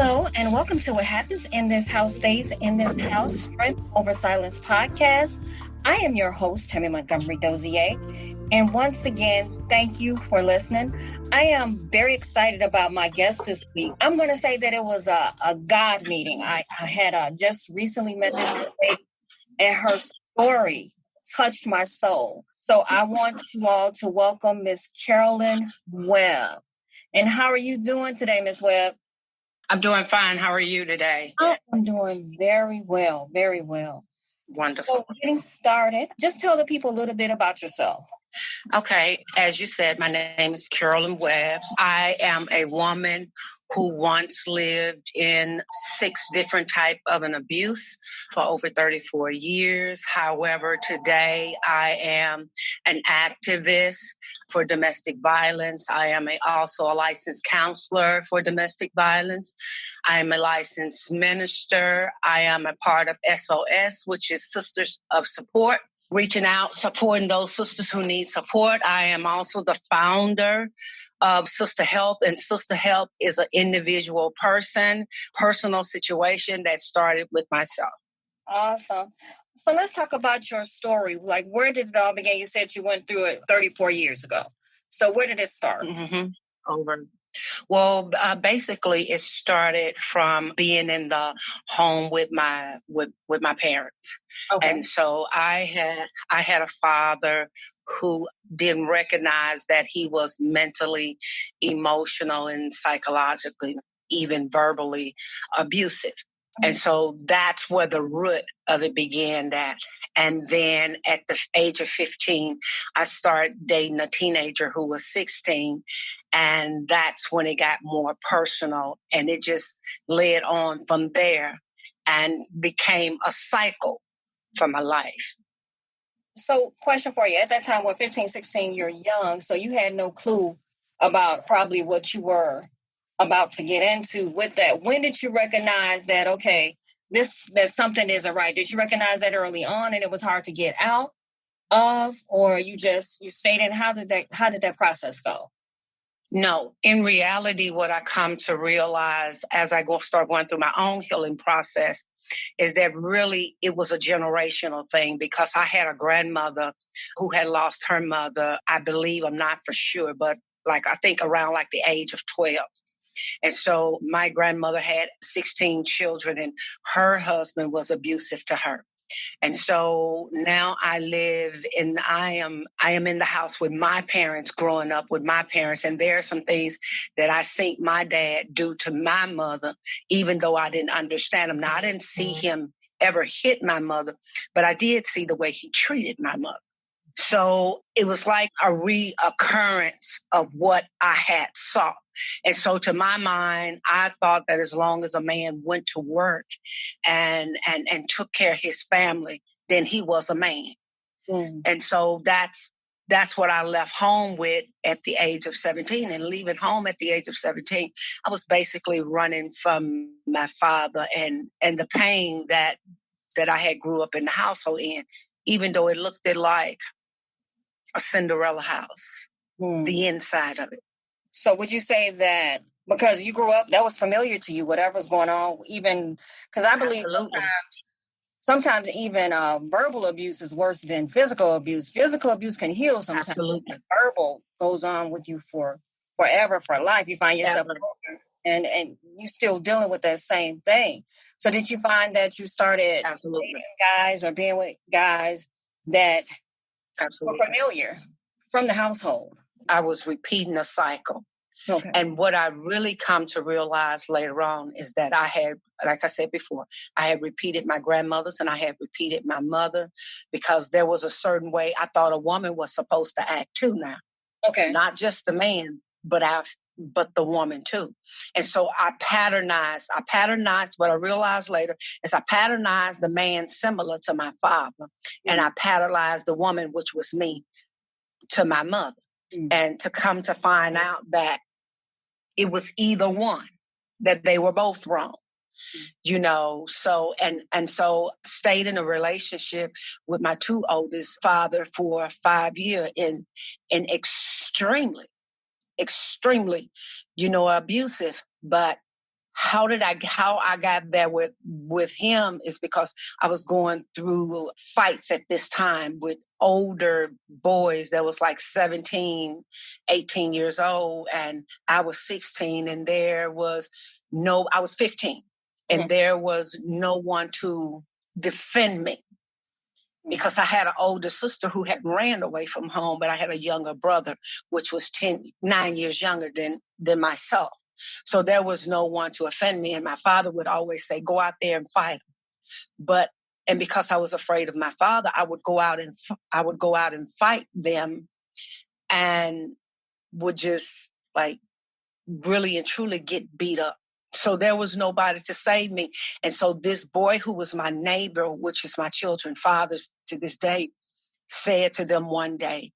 Hello, and welcome to What Happens in This House Stays in This House, Strength Over Silence podcast. I am your host, Tammy Montgomery Dozier, and once again, thank you for listening. I am very excited about my guest this week. I'm going to say that it was a God meeting. I had just recently met this lady, and her story touched my soul. So I want you all to welcome Miss Carolyn Webb. And how are you doing today, Miss Webb? I'm doing fine. How are you today? I'm doing very well, very well. Wonderful. So getting started, just tell the people a little bit about yourself. Okay. As you said, my name is Carolyn Webb. I am a woman who once lived in 6 different types of an abuse for over 34 years. However, today I am an activist for domestic violence. I am also a licensed counselor for domestic violence. I am a licensed minister. I am a part of SOS, which is Sisters of Support, reaching out, supporting those sisters who need support. I am also the founder of Sister Help, and Sister Help is an individual personal situation that started with myself. Awesome. So let's talk about your story. Like, where did it all begin? You said you went through it 34 years ago. So where did it start? Well, basically, it started from being in the home with my parents, and so I had a father who didn't recognize that he was mentally, emotional, and psychologically, even verbally abusive. And so that's where the root of it began at. And then at the age of 15, I started dating a teenager who was 16. And that's when it got more personal. And it just led on from there and became a cycle for my life. So question for you. At that time, when 15, 16, you're young. So you had no clue about probably what you were about to get into with that. When did you recognize that, okay, that something isn't right? Did you recognize that early on and it was hard to get out of, or you stayed in? How did that process go? No, in reality, what I come to realize as I start going through my own healing process is that really it was a generational thing, because I had a grandmother who had lost her mother, I believe, I'm not for sure, but I think around the age of 12. And so my grandmother had 16 children and her husband was abusive to her. And so now I am in the house with my parents, growing up with my parents. And there are some things that I think my dad do to my mother, even though I didn't understand him. Now, I didn't see him ever hit my mother, but I did see the way he treated my mother. So it was like a reoccurrence of what I had saw. And so to my mind, I thought that as long as a man went to work and took care of his family, then he was a man. And so that's what I left home with at the age of 17. And leaving home at the age of 17, I was basically running from my father and the pain that I had grew up in the household in, even though it looked like a Cinderella house, the inside of it. So would you say that because you grew up, that was familiar to you, whatever's going on, even because I believe sometimes even verbal abuse is worse than physical abuse. Physical abuse can heal sometimes. Absolutely. Verbal goes on with you forever, for life. You find yourself and you still dealing with that same thing. So did you find that you started dating guys or being with guys that were familiar from the household? I was repeating a cycle. Okay. And what I really come to realize later on is that I had, like I said before, I had repeated my grandmother's and I had repeated my mother, because there was a certain way I thought a woman was supposed to act too now. Okay. Not just the man, but the woman too. And so I patternized what I realized later is I patternized the man similar to my father, and I patternized the woman, which was me, to my mother. And to come to find out that it was either one, that they were both wrong, so, and so stayed in a relationship with my 2 oldest father for 5 years in extremely, abusive, but how I got there with him is because I was going through fights at this time with older boys that was like 17, 18 years old. And I was 16 and I was 15 and there was no one to defend me because I had an older sister who had ran away from home, but I had a younger brother, which was 9 years younger than myself. So there was no one to offend me. And my father would always say, go out there and fight them. And because I was afraid of my father, I would go out and fight them and would just like really and truly get beat up. So there was nobody to save me. And so this boy who was my neighbor, which is my children's fathers to this day, said to them one day,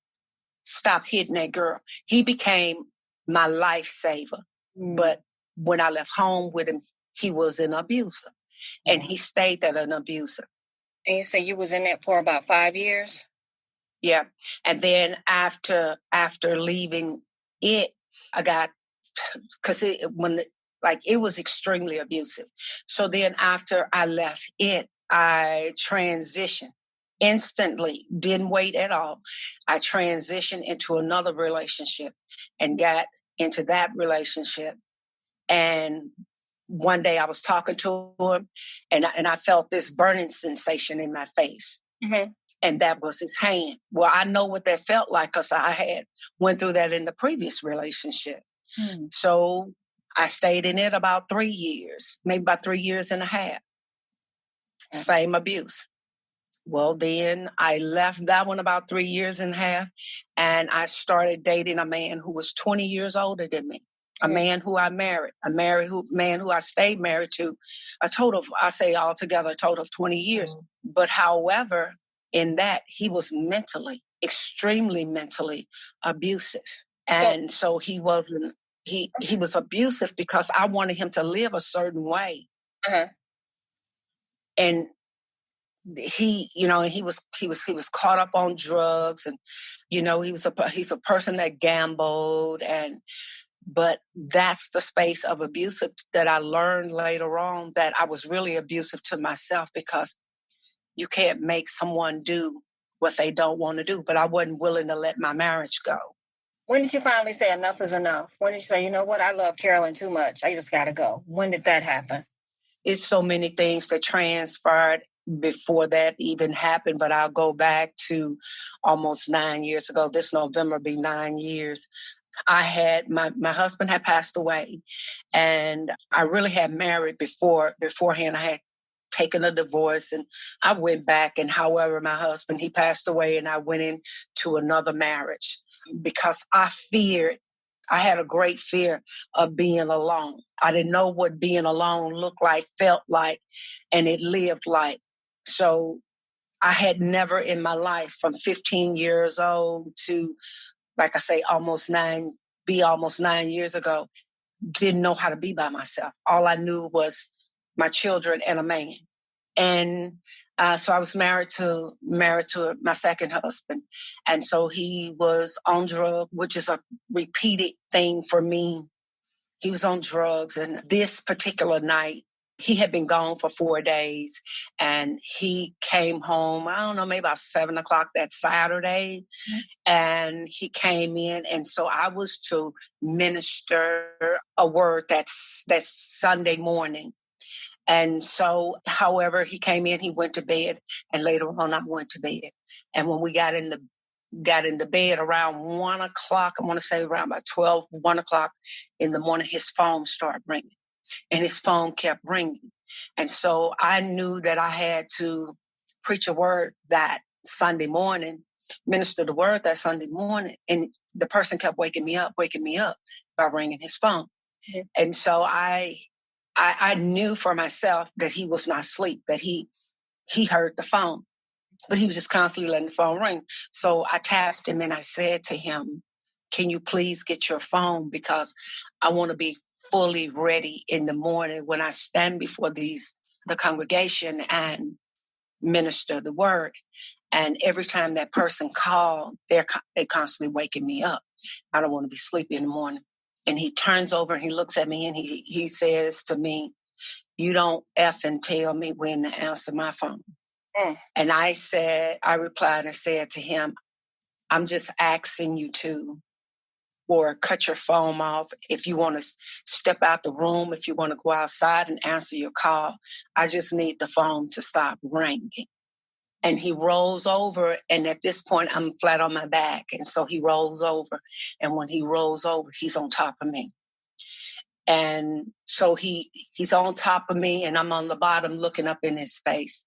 stop hitting that girl. He became my lifesaver. But when I left home with him, he was an abuser. And he stayed at an abuser. And you say you was in that for about 5 years? Yeah. And then after leaving it, I got, because it was extremely abusive. So then after I left it, I transitioned instantly, didn't wait at all. I transitioned into another relationship and got into that relationship. And one day I was talking to him and I felt this burning sensation in my face. Mm-hmm. And that was his hand. Well, I know what that felt like because I had went through that in the previous relationship. Mm. So I stayed in it about 3 years, maybe about 3 years and a half. Mm. Same abuse. Well, then I left that one about 3 years and a half, and I started dating a man who was 20 years older than me. A man who I married, man who I stayed married to, a total of 20 years. Mm. But however, in that, he was extremely mentally abusive. And so he was abusive because I wanted him to live a certain way. Uh-huh. And he was caught up on drugs and, he's a person that gambled but that's the space of abusive that I learned later on that I was really abusive to myself because you can't make someone do what they don't want to do. But I wasn't willing to let my marriage go. When did you finally say enough is enough? When did you say, you know what, I love Carolyn too much. I just got to go. When did that happen? It's so many things that transpired before that even happened, but I'll go back to almost 9 years ago. This November be 9 years. I had my husband had passed away, and I really had married beforehand. I had taken a divorce, and I went back. And however, my husband, he passed away, and I went into another marriage because I had a great fear of being alone. I didn't know what being alone looked like, felt like, and it lived like. So I had never in my life, from 15 years old to, like I say, almost 9 years ago, didn't know how to be by myself. All I knew was my children and a man. And so I was married to my second husband. And so he was on drugs, which is a repeated thing for me. He was on drugs. And this particular night, he had been gone for 4 days, and he came home, I don't know, maybe about 7 o'clock that Saturday. Mm-hmm. And he came in. And so I was to minister a word that's Sunday morning. And so, however, he came in, he went to bed, and later on I went to bed. And when we got into bed around 1 o'clock, I want to say around about 1 o'clock in the morning, his phone started ringing. And his phone kept ringing. And so I knew that I had to preach a word that Sunday morning, minister the word that Sunday morning. And the person kept waking me up by ringing his phone. Mm-hmm. And so I knew for myself that he was not asleep, that he heard the phone, but he was just constantly letting the phone ring. So I tapped him and I said to him, can you please get your phone? Because I want to be fully ready in the morning when I stand before the congregation and minister the word. And every time that person called, they're constantly waking me up. I don't want to be sleepy in the morning. And he turns over and he looks at me and he says to me, "You don't effing tell me when to answer my phone." And I replied and said to him, "I'm just asking you to, or cut your phone off. If you want to step out the room, if you want to go outside and answer your call, I just need the phone to stop ringing." And he rolls over, and at this point, I'm flat on my back. And so he rolls over, and when he rolls over, he's on top of me. And so he's on top of me, and I'm on the bottom looking up in his face.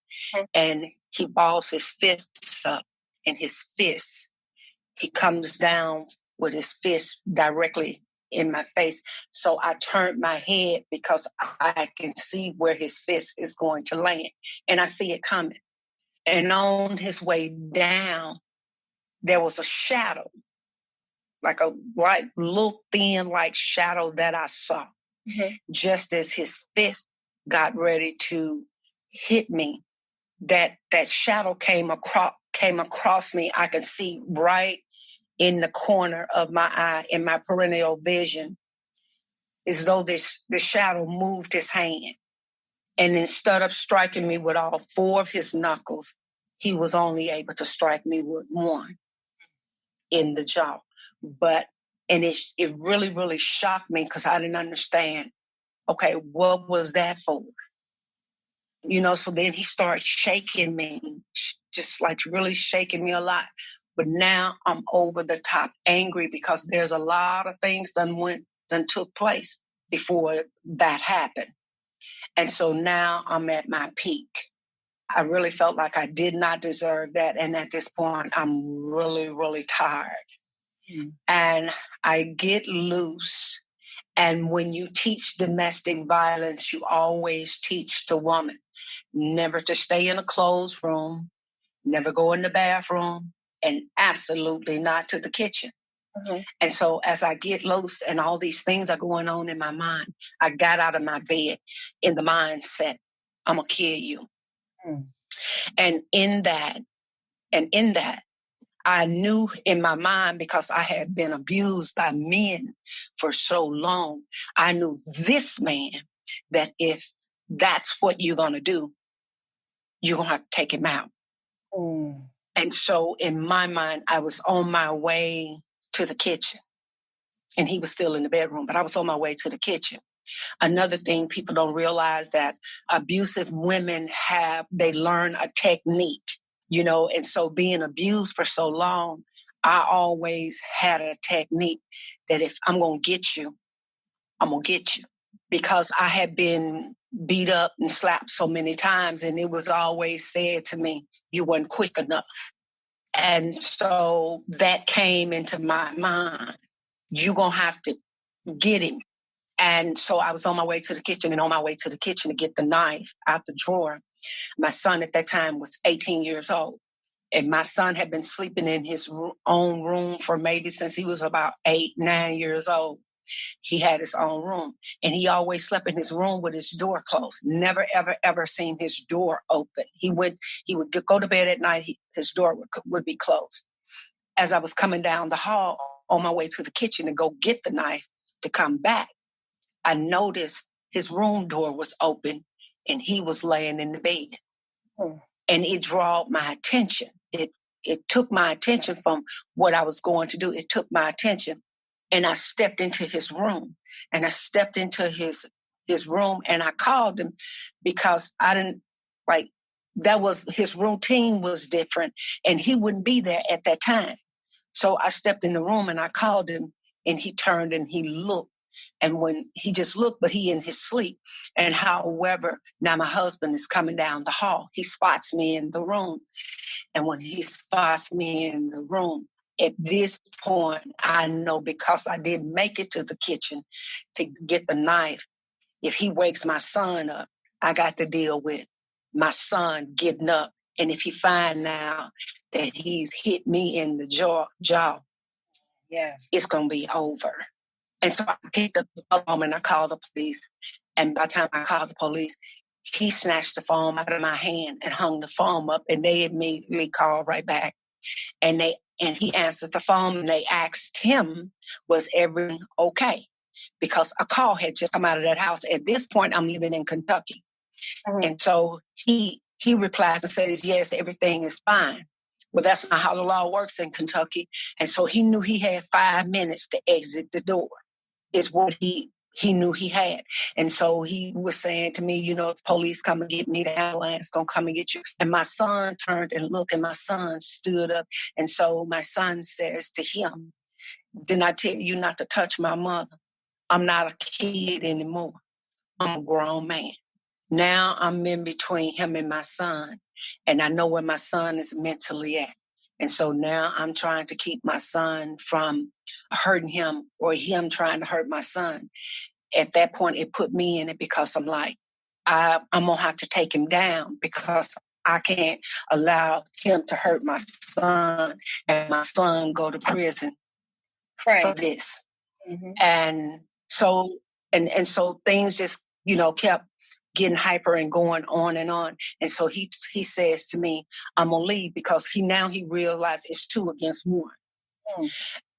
And he balls his fists up, and his fist, he comes down with his fist directly in my face. So I turned my head because I can see where his fist is going to land, and I see it coming. And on his way down, there was a shadow, like a light, little thin, like shadow that I saw. Just as his fist got ready to hit me, that shadow came across me. I could see right in the corner of my eye, in my perennial vision, as though the shadow moved his hand. And instead of striking me with all four of his knuckles, he was only able to strike me with one in the jaw. And it really, really shocked me because I didn't understand, okay, what was that for? So then he started shaking me, just like really shaking me a lot. But now I'm over the top angry because there's a lot of things done took place before that happened. And so now I'm at my peak. I really felt like I did not deserve that. And at this point, I'm really, really tired. And I get loose. And when you teach domestic violence, you always teach the woman never to stay in a closed room, never go in the bathroom, and absolutely not to the kitchen. And so as I get loose and all these things are going on in my mind, I got out of my bed in the mindset, I'm going to kill you. And in that, I knew in my mind, because I had been abused by men for so long, I knew this man, that if that's what you're going to do, you're going to have to take him out. And so in my mind, I was on my way to the kitchen. And he was still in the bedroom, but I was on my way to the kitchen. Another thing people don't realize, that abusive women they learn a technique, and so being abused for so long, I always had a technique that if I'm going to get you, I'm going to get you. Because I had been beat up and slapped so many times, and it was always said to me, you weren't quick enough. And so that came into my mind. You're going to have to get him. And so I was on my way to the kitchen, and on my way to the kitchen to get the knife out the drawer. My son at that time was 18 years old. And my son had been sleeping in his own room for maybe since he was about 8, 9 years old. He had his own room, and he always slept in his room with his door closed. Never, ever, ever seen his door open. He would go to bed at night. His door would be closed. As I was coming down the hall on my way to the kitchen to go get the knife to come back, I noticed his room door was open and he was laying in the bed. And it drew my attention. It took my attention from what I was going to do. It took my attention. And I stepped into his room. And I stepped into his room, and I called him because I didn't, that was, his routine was different, and he wouldn't be there at that time. So I stepped in the room and I called him, and he turned and he looked. And when he just looked, but he in his sleep. And however, now my husband is coming down the hall. He spots me in the room. And when he spots me in the room, at this point, I know, because I didn't make it to the kitchen to get the knife, if he wakes my son up, I got to deal with my son getting up. And if he find now that he's hit me in the jaw, it's going to be over. And so I picked up the phone and I called the police. And by the time I called the police, he snatched the phone out of my hand and hung the phone up, and they immediately called right back. And he answered the phone, and they asked him, was everything okay? because a call had just come out of that house. At this point, I'm living in Kentucky. And so he replies and says, yes, everything is fine. Well, that's not how the law works in Kentucky. And so he knew he had 5 minutes to exit the door, is what he knew he had. And so he was saying to me, if the police come and get me, the ambulance gonna come and get you. And my son turned and looked, and my son stood up. And so my son says to him, didn't I tell you not to touch my mother? I'm not a kid anymore. I'm a grown man. Now I'm in between him and my son, and I know where my son is mentally at. And so now I'm trying to keep my son from hurting him or him trying to hurt my son. At that point, it put me in it because I'm like, I'm going to have to take him down because I can't allow him to hurt my son and my son go to prison for this. And so, and so things just, kept getting hyper and going on and on. And so he says to me, I'm going to leave because he realized it's 2 against 1.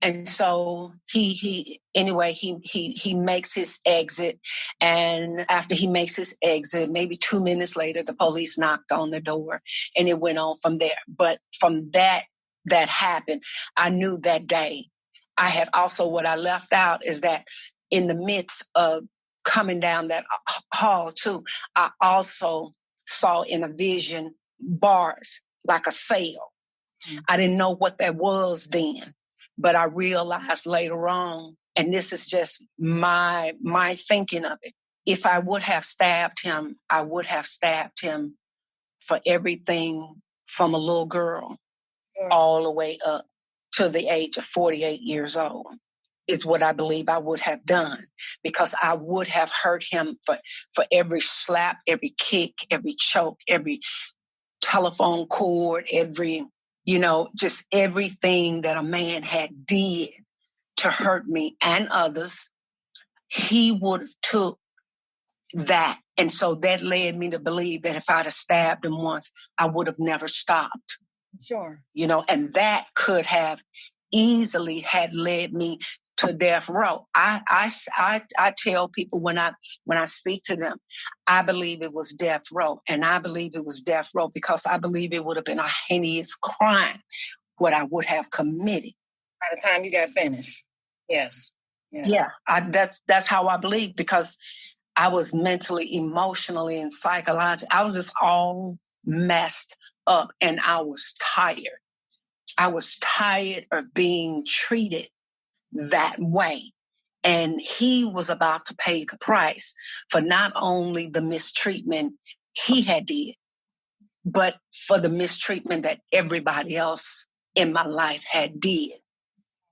And so he makes his exit. And after he makes his exit, maybe 2 minutes later, the police knocked on the door and it went on from there. But from that happened, I knew that day. I had also, what I left out is that in the midst of coming down that hall too, I also saw in a vision bars, like a sail. I didn't know what that was then, but I realized later on, and this is just my thinking of it. If I would have stabbed him, I would have stabbed him for everything from a little girl all the way up to the age of 48 years old. Is what I believe I would have done, because I would have hurt him for every slap, every kick, every choke, every telephone cord, every, just everything that a man had did to hurt me and others. He would have took that. And so that led me to believe that if I'd have stabbed him once, I would have never stopped. Sure. And that could have easily had led me to death row. I tell people when I speak to them, I believe it was death row, and I believe it was death row because I believe it would have been a heinous crime what I would have committed. By the time you got finished, yes. Yeah, that's how I believe, because I was mentally, emotionally, and psychologically, I was just all messed up, and I was tired. I was tired of being treated that way. And he was about to pay the price for not only the mistreatment he had did, but for the mistreatment that everybody else in my life had did.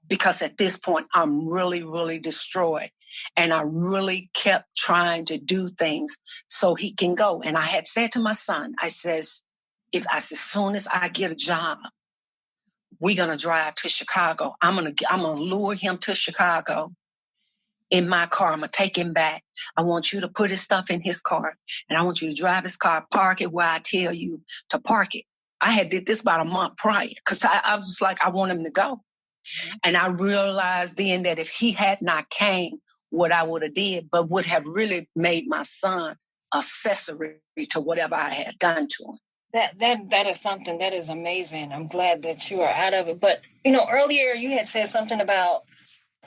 Because at this point, I'm really, really destroyed. And I really kept trying to do things so he can go. And I had said to my son, as soon as I get a job, we're going to drive to Chicago. I'm going to lure him to Chicago in my car. I'm going to take him back. I want you to put his stuff in his car, and I want you to drive his car, park it where I tell you to park it. I had did this about a month prior because I was like, I want him to go. And I realized then that if he had not came, what I would have did, but would have really made my son accessory to whatever I had done to him. That is something that is amazing. I'm glad that you are out of it. But, earlier you had said something about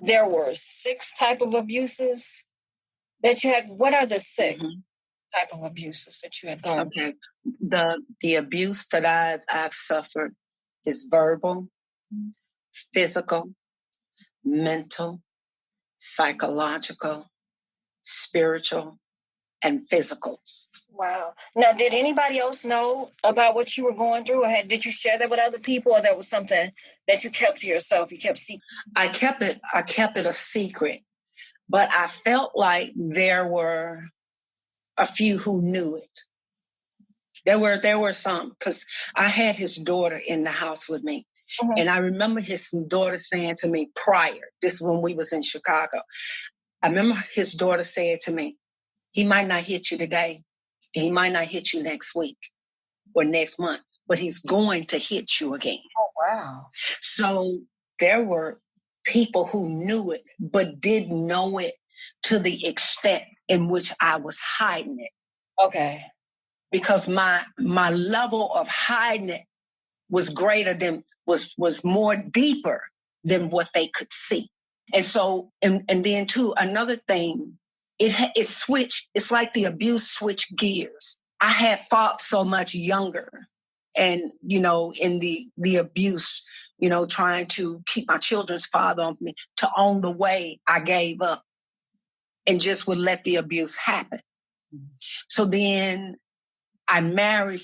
there were 6 type of abuses that you had. What are the 6 type of abuses that you had gone? Okay. The abuse that I've suffered is verbal, physical, mental, psychological, spiritual, and physical. Wow. Now, did anybody else know about what you were going through, or did you share that with other people, or that was something that you kept to yourself? You kept secret? I kept it a secret, but I felt like there were a few who knew it. There were some, because I had his daughter in the house with me. And I remember his daughter saying to me prior, this is when we was in Chicago, I remember his daughter said to me, he might not hit you today, and he might not hit you next week or next month, but he's going to hit you again. Oh, wow. So there were people who knew it, but didn't know it to the extent in which I was hiding it. Okay. Because my level of hiding it was greater than, was more deeper than what they could see. And so, and then too, another thing, it switched, it's like the abuse switched gears. I had fought so much younger and, you know, in the abuse, you know, trying to keep my children's father on me, to own the way I gave up and just would let the abuse happen. So then I married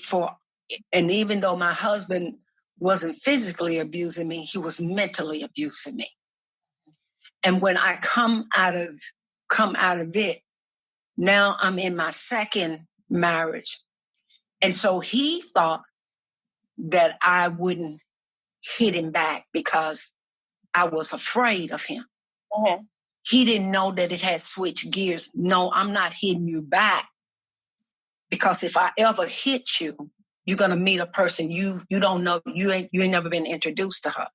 and even though my husband wasn't physically abusing me, he was mentally abusing me. And when I come out of it, now I'm in my second marriage. And so he thought that I wouldn't hit him back because I was afraid of him. Mm-hmm. He didn't know that it had switched gears. No, I'm not hitting you back, because if I ever hit you, you're gonna meet a person you don't know, you ain't never been introduced to her.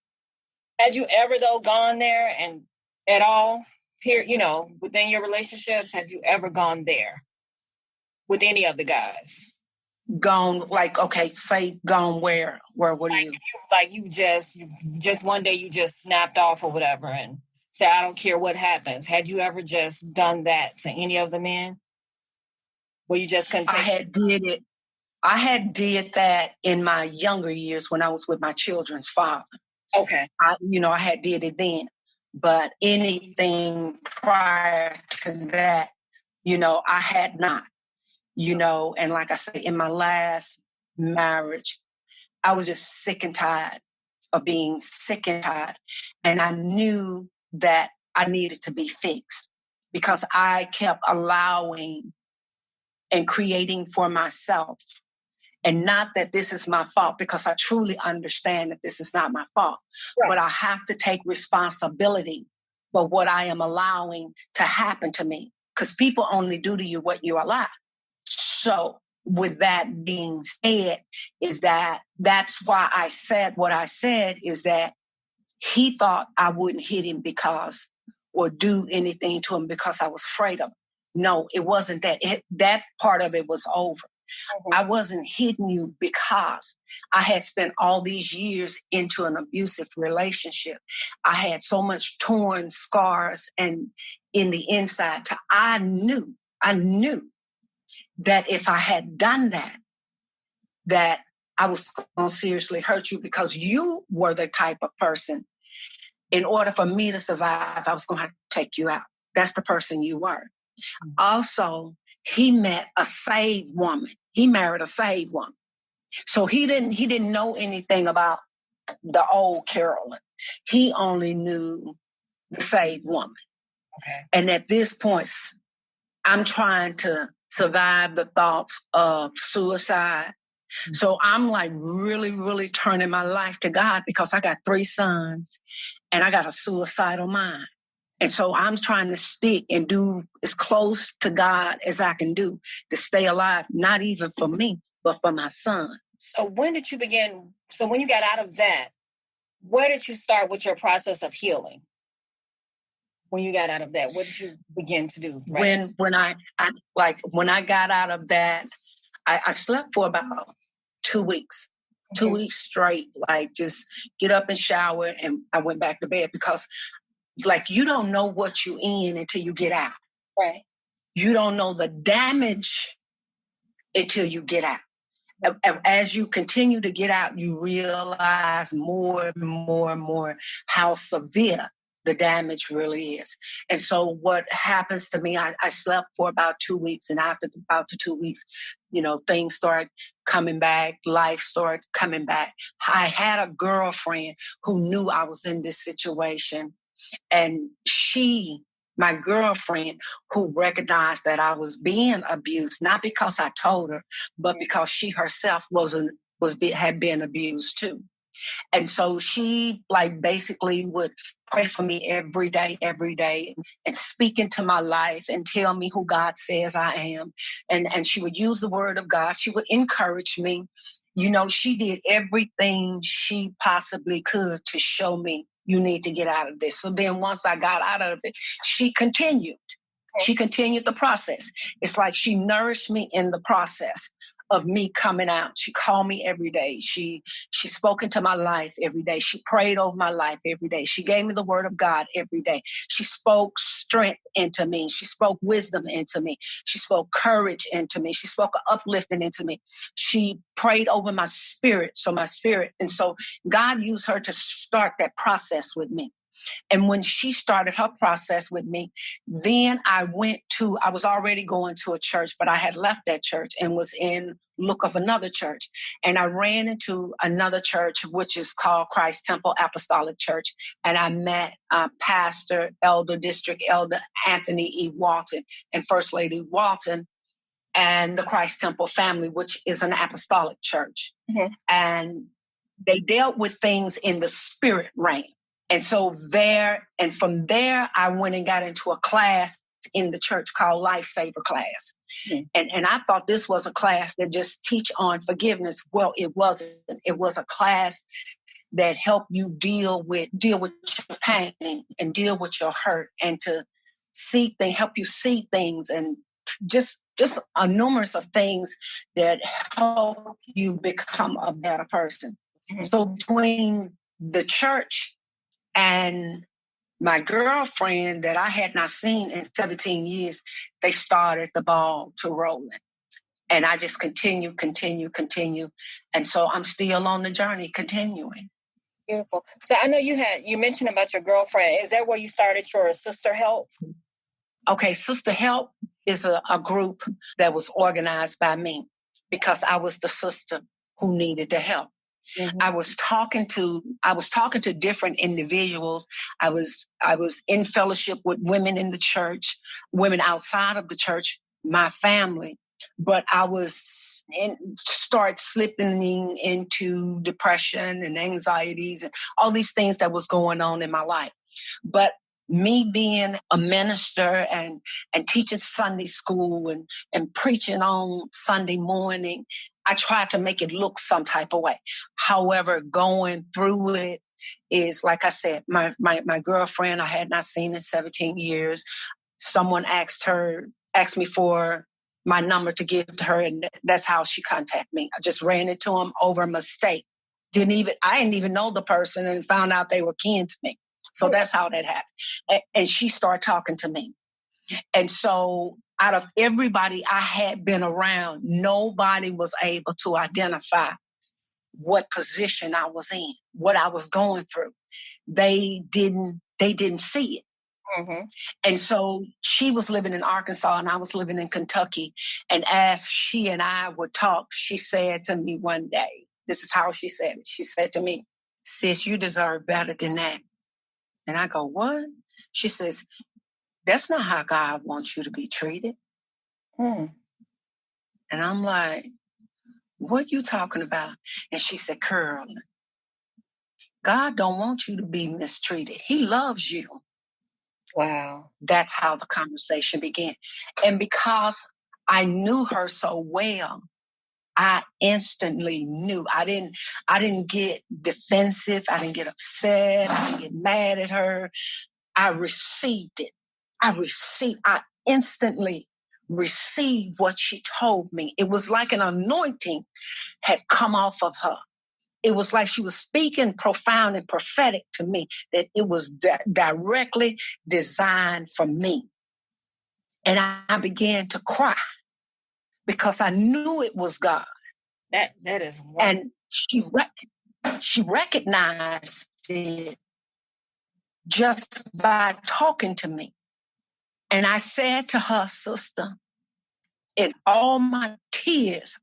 Had you ever though gone there and at all here, you know, within your relationships, had you ever gone there with any of the guys? Gone, like, okay, say gone where what do you? Like you just one day you just snapped off or whatever and say, I don't care what happens. Had you ever just done that to any of the men? Where you just couldn't take I had did that in my younger years when I was with my children's father. Okay. I had did it then. But anything prior to that, I had not. And like I said, in my last marriage, I was just sick and tired of being sick and tired. And I knew that I needed to be fixed because I kept allowing and creating for myself. And not that this is my fault, because I truly understand that this is not my fault. Right. But I have to take responsibility for what I am allowing to happen to me, because people only do to you what you allow. So with that being said, that's why I said what I said, is that he thought I wouldn't hit him or do anything to him because I was afraid of him. No, it wasn't that. That part of it was over. Mm-hmm. I wasn't hitting you because I had spent all these years into an abusive relationship. I had so much torn scars and in the inside. I knew that if I had done that I was going to seriously hurt you, because you were the type of person, in order for me to survive, I was going to have to take you out. That's the person you were. Mm-hmm. Also, he met a saved woman. He married a saved woman. So he didn't know anything about the old Carolyn. He only knew the saved woman. Okay. And at this point, I'm trying to survive the thoughts of suicide. Mm-hmm. So I'm like really, really turning my life to God, because I got 3 sons and I got a suicidal mind. And so I'm trying to stick and do as close to God as I can do to stay alive, not even for me, but for my son. So when did you begin? So when you got out of that, where did you start with your process of healing? When you got out of that, what did you begin to do? Right? When I got out of that, I slept for about 2 weeks. Okay. 2 weeks straight, like just get up and shower, and I went back to bed, because like you don't know what you're in until you get out. Right. You don't know the damage until you get out. As you continue to get out, you realize more and more and more how severe the damage really is. And so what happens to me, I slept for about 2 weeks, and after about the 2 weeks, things start coming back, life started coming back. I had a girlfriend who knew I was in this situation. And my girlfriend, who recognized that I was being abused, not because I told her, but because she herself had been abused too. And so she basically would pray for me every day, and speak into my life and tell me who God says I am. And she would use the word of God. She would encourage me. She did everything she possibly could to show me, you need to get out of this. So then once I got out of it, she continued. She continued the process. It's like she nourished me in the process of me coming out. She called me every day. She spoke into my life every day. She prayed over my life every day. She gave me the word of God every day. She spoke strength into me. She spoke wisdom into me. She spoke courage into me. She spoke uplifting into me. She prayed over my spirit. And so God used her to start that process with me. And when she started her process with me, then I was already going to a church, but I had left that church and was in look of another church. And I ran into another church, which is called Christ Temple Apostolic Church. And I met District Elder Anthony E. Walton and First Lady Walton and the Christ Temple family, which is an apostolic church. Mm-hmm. And they dealt with things in the spirit realm. And so from there, I went and got into a class in the church called Lifesaver class. Mm-hmm. And I thought this was a class that just teach on forgiveness. Well, it wasn't. It was a class that helped you deal with your pain and deal with your hurt and to help you see things and just a numerous of things that help you become a better person. Mm-hmm. So between the church and my girlfriend that I had not seen in 17 years, they started the ball to rolling. And I just continue. And so I'm still on the journey, continuing. Beautiful. So I know you mentioned about your girlfriend. Is that where you started your Sister Help? Okay, Sister Help is a group that was organized by me because I was the sister who needed the help. Mm-hmm. I was talking to different individuals. I was in fellowship with women in the church, women outside of the church, my family, but I was start slipping into depression and anxieties and all these things that was going on in my life. But me being a minister and teaching Sunday school and preaching on Sunday morning, I tried to make it look some type of way. However, going through it is, like I said, my girlfriend I had not seen in 17 years. Someone asked me for my number to give to her, and that's how she contacted me. I just ran into him over a mistake. I didn't even know the person and found out they were kin to me. So that's how that happened. And she started talking to me. And so out of everybody I had been around, nobody was able to identify what position I was in, what I was going through. They didn't see it. Mm-hmm. And so she was living in Arkansas and I was living in Kentucky. And as she and I would talk, she said to me one day, this is how she said it. She said to me, "Sis, you deserve better than that." And I go, "What?" She says, "That's not how God wants you to be treated." And I'm like, "What are you talking about?" And she said, "Carolyn, God don't want you to be mistreated. He loves you." Wow. That's how the conversation began. And because I knew her so well, I instantly knew. I didn't get defensive. I didn't get upset. I didn't get mad at her. I received it. I instantly received what she told me. It was like an anointing had come off of her. It was like she was speaking profound and prophetic to me, that it was directly designed for me. And I began to cry because I knew it was God. That is wonderful. And she recognized it just by talking to me. And I said to her, "Sister," in all my tears,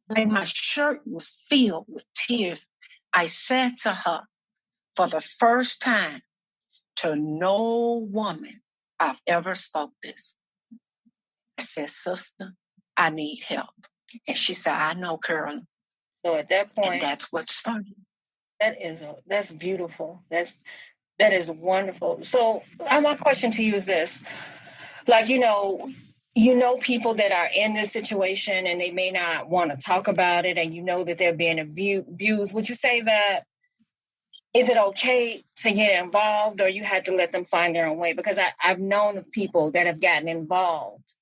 like my shirt was filled with tears, I said to her, for the first time, to no woman I've ever spoke this, I said, "Sister, I need help." And she said, "I know, Carolyn." So at that point, and that's what started. That's beautiful. That is wonderful. So my question to you is this: like, you know people that are in this situation and they may not want to talk about it, and you know that they're being abused. Would you say that is it okay to get involved, or you had to let them find their own way? Because I've known of people that have gotten involved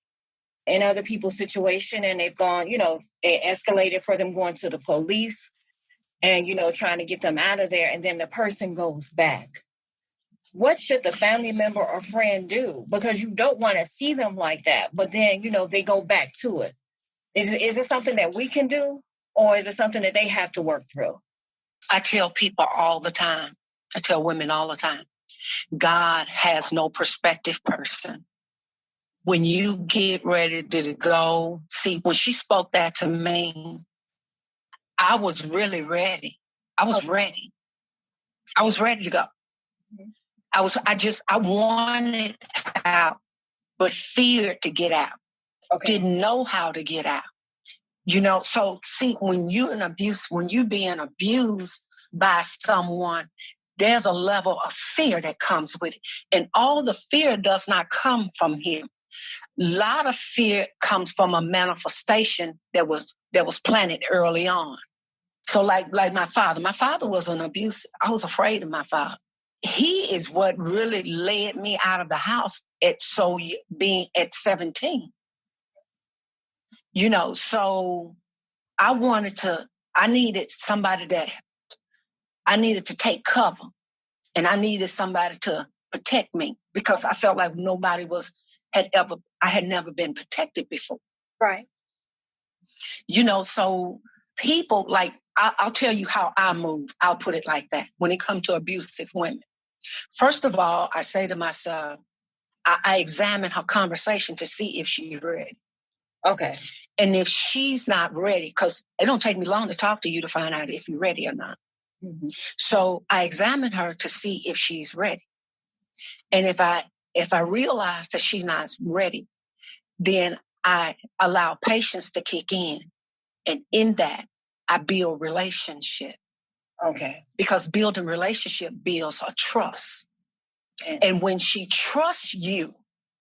in other people's situation, and they've gone, it escalated for them going to the police and, trying to get them out of there. And then the person goes back. What should the family member or friend do? Because you don't want to see them like that, but then, they go back to it. Is it something that we can do, or is it something that they have to work through? I tell people all the time, I tell women all the time, God has no prospective person. When you get ready to go, see, when she spoke that to me, I was really ready. I was ready. I was ready to go. I wanted out, but feared to get out. Okay. Didn't know how to get out. So see, when you being abused by someone, there's a level of fear that comes with it. And all the fear does not come from him. A lot of fear comes from a manifestation that was planted early on. So like my father was an abuser. I was afraid of my father. He is what really led me out of the house being at 17. So I needed to take cover, and I needed somebody to protect me because I felt like I had never been protected before. Right. So people I'll tell you how I move. I'll put it like that. When it comes to abusive women, first of all, I say to myself, I examine her conversation to see if she's ready. Okay. And if she's not ready, because it don't take me long to talk to you to find out if you're ready or not. Mm-hmm. So I examine her to see if she's ready. And if I realize that she's not ready, then I allow patience to kick in. And in that, I build relationship. Okay. Because building relationship builds a trust. And when she trusts you,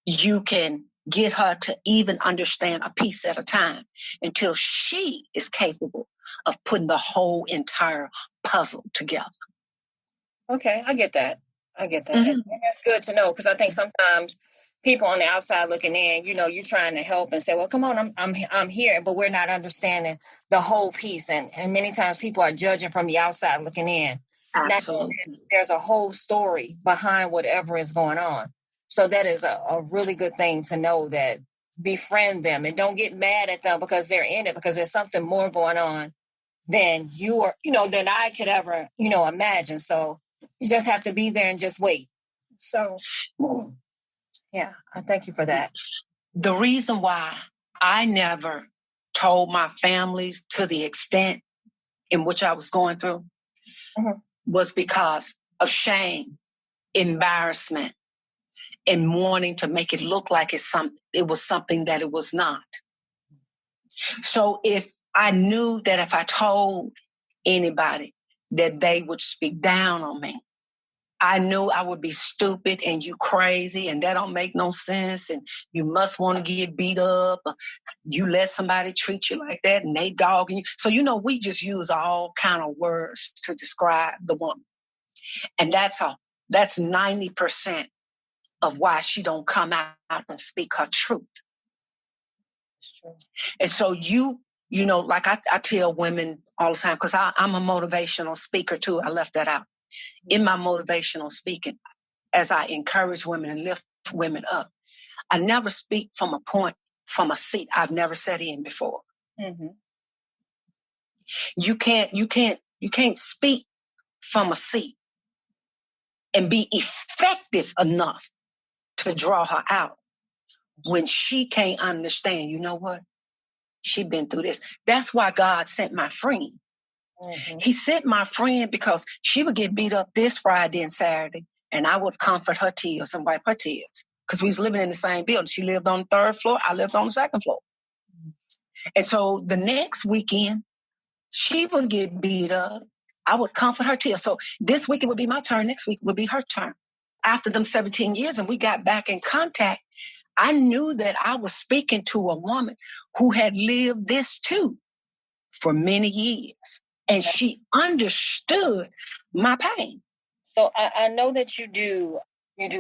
you can get her to even understand a piece at a time until she is capable of putting the whole entire puzzle together. Okay, I get that. Mm-hmm. And that's good to know, because I think sometimes people on the outside looking in, you're trying to help and say, well, come on, I'm here, but we're not understanding the whole piece. And many times people are judging from the outside looking in. Absolutely. There's a whole story behind whatever is going on. So that is a really good thing to know, that befriend them and don't get mad at them because they're in it, because there's something more going on than you are, than I could ever, imagine. So you just have to be there and just wait. So, yeah, I thank you for that. The reason why I never told my families to the extent in which I was going through was because of shame, embarrassment, and wanting to make it look like it was something that it was not. So if I knew that if I told anybody that they would speak down on me, I knew I would be stupid and you crazy and that don't make no sense and you must want to get beat up. Or you let somebody treat you like that and they dogging you. So, we just use all kind of words to describe the woman. And that's 90% of why she don't come out and speak her truth. That's true. And so like I tell women all the time, because I'm a motivational speaker too. I left that out. In my motivational speaking, as I encourage women and lift women up, I never speak from a seat I've never sat in before. Mm-hmm. You can't speak from a seat and be effective enough to draw her out when she can't understand. You know what? She been through this. That's why God sent my friend. Mm-hmm. He sent my friend because she would get beat up this Friday and Saturday, and I would comfort her tears and wipe her tears because we was living in the same building. She lived on the 3rd floor. I lived on the 2nd floor. Mm-hmm. And so the next weekend, she would get beat up. I would comfort her tears. So this weekend would be my turn. Next week would be her turn. After them 17 years and we got back in contact, I knew that I was speaking to a woman who had lived this too for many years. And she understood my pain. So I know that you do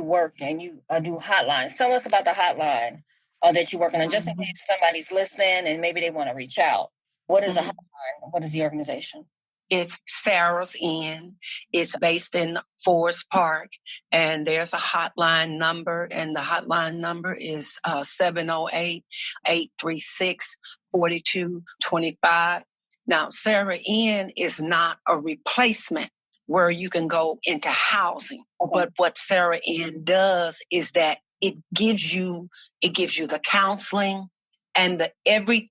work and you do hotlines. Tell us about the hotline that you're working on, just in case somebody's listening and maybe they want to reach out. What is the hotline? What is the organization? It's Sarah's Inn. It's based in Forest Park, and there's a hotline number, and the hotline number is 708-836-4225. Now, Sarah Inn is not a replacement where you can go into housing. Okay. But what Sarah Inn does is that it gives you the counseling and every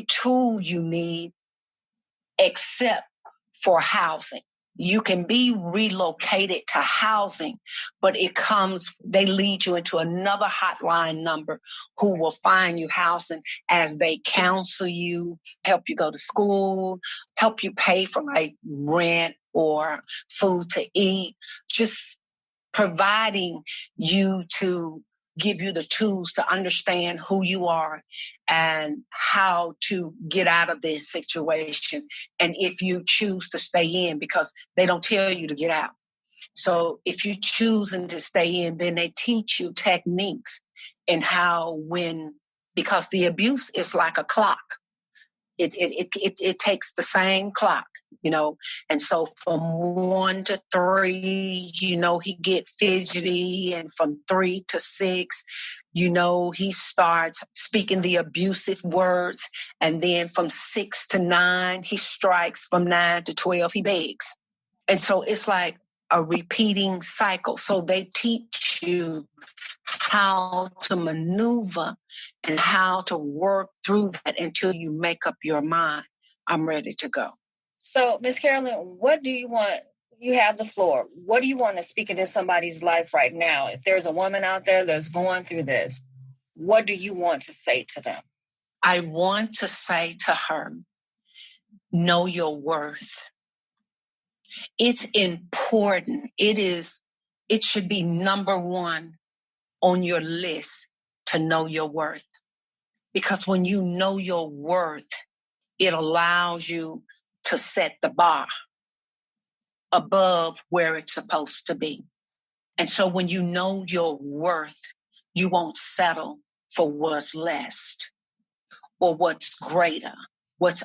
tool you need except for housing. You can be relocated to housing, but they lead you into another hotline number who will find you housing as they counsel you, help you go to school, help you pay for like rent or food to eat, just providing you to give you the tools to understand who you are and how to get out of this situation. And if you choose to stay in, because they don't tell you to get out. So if you choose to stay in, then they teach you techniques and because the abuse is like a clock. It takes the same clock, and so from 1 to 3, he get fidgety, and from 3 to 6, he starts speaking the abusive words, and then from 6 to 9, he strikes. From 9 to 12, he begs. And so it's like a repeating cycle. So they teach you how to maneuver and how to work through that until you make up your mind. I'm ready to go. So, Ms. Carolyn, what do you want? You have the floor. What do you want to speak into somebody's life right now? If there's a woman out there that's going through this, what do you want to say to them? I want to say to her, know your worth. It's important. It should be number one on your list to know your worth. Because when you know your worth, it allows you to set the bar above where it's supposed to be. And so when you know your worth, you won't settle for what's less or what's greater, what's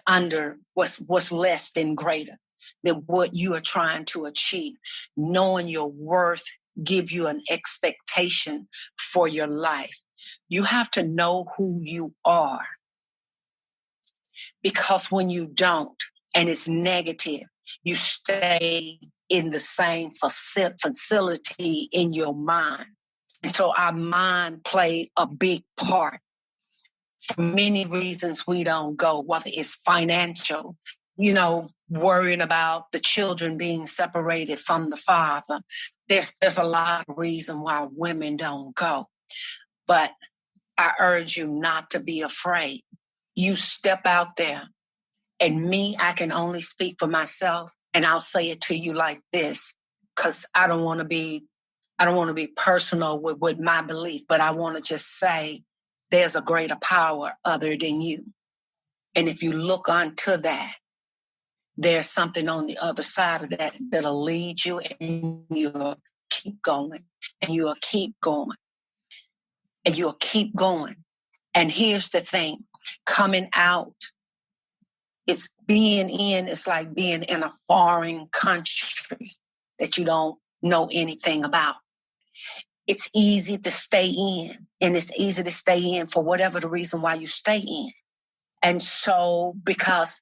less than greater than what you are trying to achieve. Knowing your worth give you an expectation for your life. You have to know who you are. Because when you don't, and it's negative, you stay in the same facility in your mind. And so our mind plays a big part. For many reasons we don't go, whether it's financial, worrying about the children being separated from the father. There's a lot of reasons why women don't go. But I urge you not to be afraid. You step out there. And I can only speak for myself, and I'll say it to you like this, because I don't want to be personal with my belief, but I want to just say there's a greater power other than you. And if you look onto that, there's something on the other side of that that'll lead you, and you'll keep going, and you'll keep going, and you'll keep going. And here's the thing, coming out, it's like being in a foreign country that you don't know anything about. It's easy to stay in, and it's easy to stay in for whatever the reason why you stay in. And so because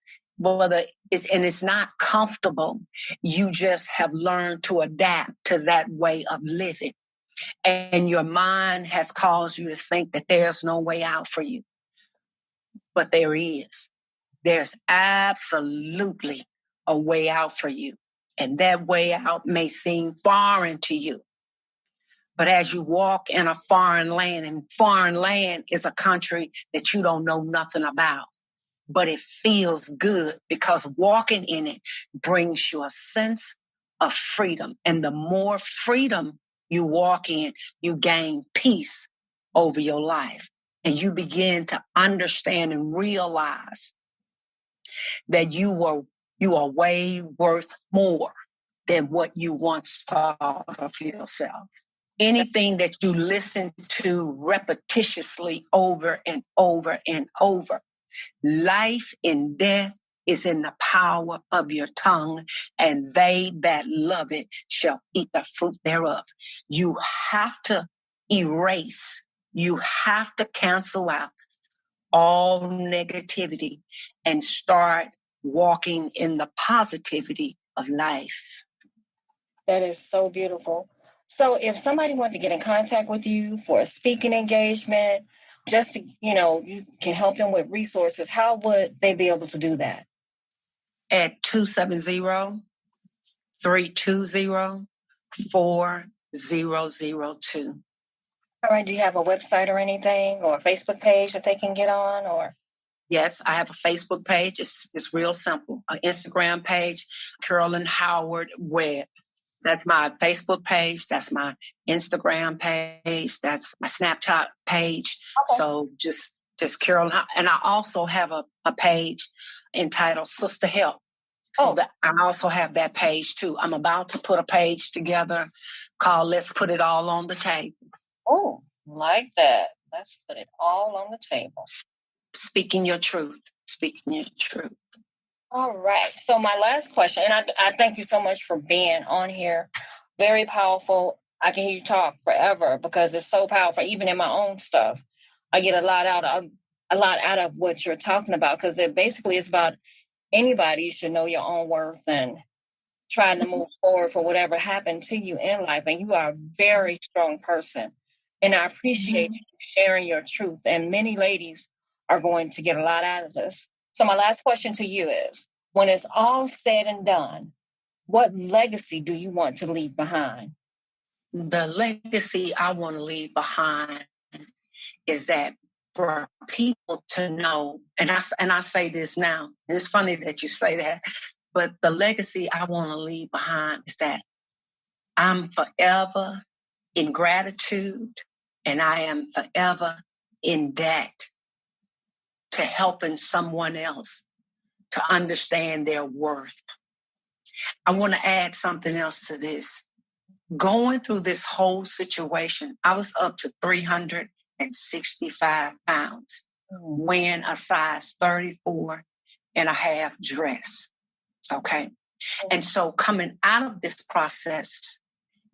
it's not comfortable, you just have learned to adapt to that way of living. And your mind has caused you to think that there's no way out for you. But there is. There's absolutely a way out for you. And that way out may seem foreign to you. But as you walk in a foreign land, and foreign land is a country that you don't know nothing about, but it feels good because walking in it brings you a sense of freedom. And the more freedom you walk in, you gain peace over your life. And you begin to understand and realize that you were You are way worth more than what you once thought of yourself. Anything that you listen to repetitiously over and over and over, life and death is in the power of your tongue, and they that love it shall eat the fruit thereof. You have to erase, you have to cancel out all negativity and start walking in the positivity of life. That is so beautiful. So if somebody wanted to get in contact with you for a speaking engagement, just to, you can help them with resources, how would they be able to do that? At 270-320-4002. All right. Do you have a website or anything, or a Facebook page that they can get on? Or yes, I have a Facebook page. It's real simple. An Instagram page, Carolyn Howard-Webb. That's my Facebook page. That's my Instagram page. That's my Snapchat page. Okay. So just Carolyn. And I also have a page entitled Sister Help. So that I also have that page too. I'm about to put a page together called Let's Put It All on the Table. Oh, like that. Let's put it all on the table. Speaking your truth. Speaking your truth. All right. So my last question, and I thank you so much for being on here. Very powerful. I can hear you talk forever because it's so powerful. Even in my own stuff, I get a lot out of what you're talking about, because it basically is about anybody should know your own worth and trying to move forward for whatever happened to you in life. And you are a very strong person. And I appreciate you sharing your truth. And many ladies are going to get a lot out of this. So my last question to you is, when it's all said and done, what legacy do you want to leave behind? The legacy I want to leave behind is that for people to know, and I say this now, and it's funny that you say that, but the legacy I want to leave behind is that I'm forever in gratitude, and I am forever in debt to helping someone else to understand their worth. I want to add something else to this. Going through this whole situation, I was up to 365 pounds, wearing a size 34 and a half dress. Okay. And so coming out of this process,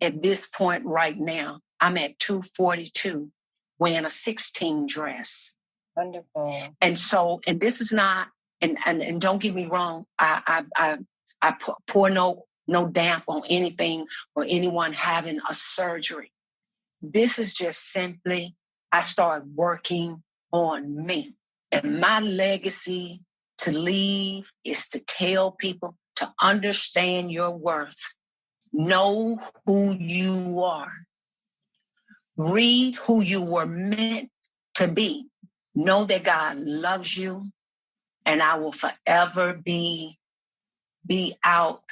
at this point right now, I'm at 242, wearing a 16 dress. Wonderful. And so, and this is not, and don't get me wrong, I pour no damp on anything or anyone having a surgery. This is just simply, I started working on me. And my legacy to leave is to tell people to understand your worth. Know who you are. Read who you were meant to be. Know that God loves you, and I will forever be out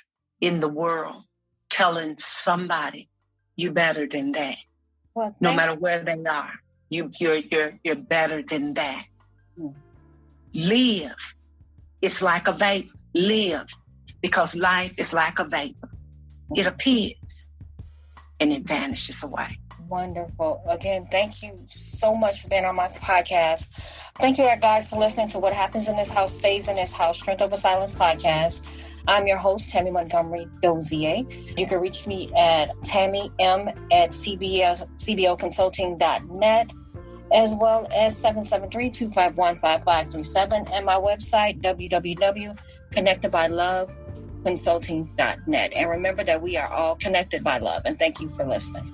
in the world telling somebody you better than that. Well, no matter where they are, you're better than that. Live. It's like a vapor. Live, because life is like a vapor. It appears and it vanishes away. Wonderful. Again, thank you so much for being on my podcast. Thank you, guys, for listening to What Happens in This House Stays in This House, Strength Over Silence podcast. I'm your host, Tammy Montgomery Dozier. You can reach me at tammym@cboconsulting.net, as well as 773-251-5537, and my website, www.connectedbyloveconsulting.net. And remember that we are all connected by love. And thank you for listening.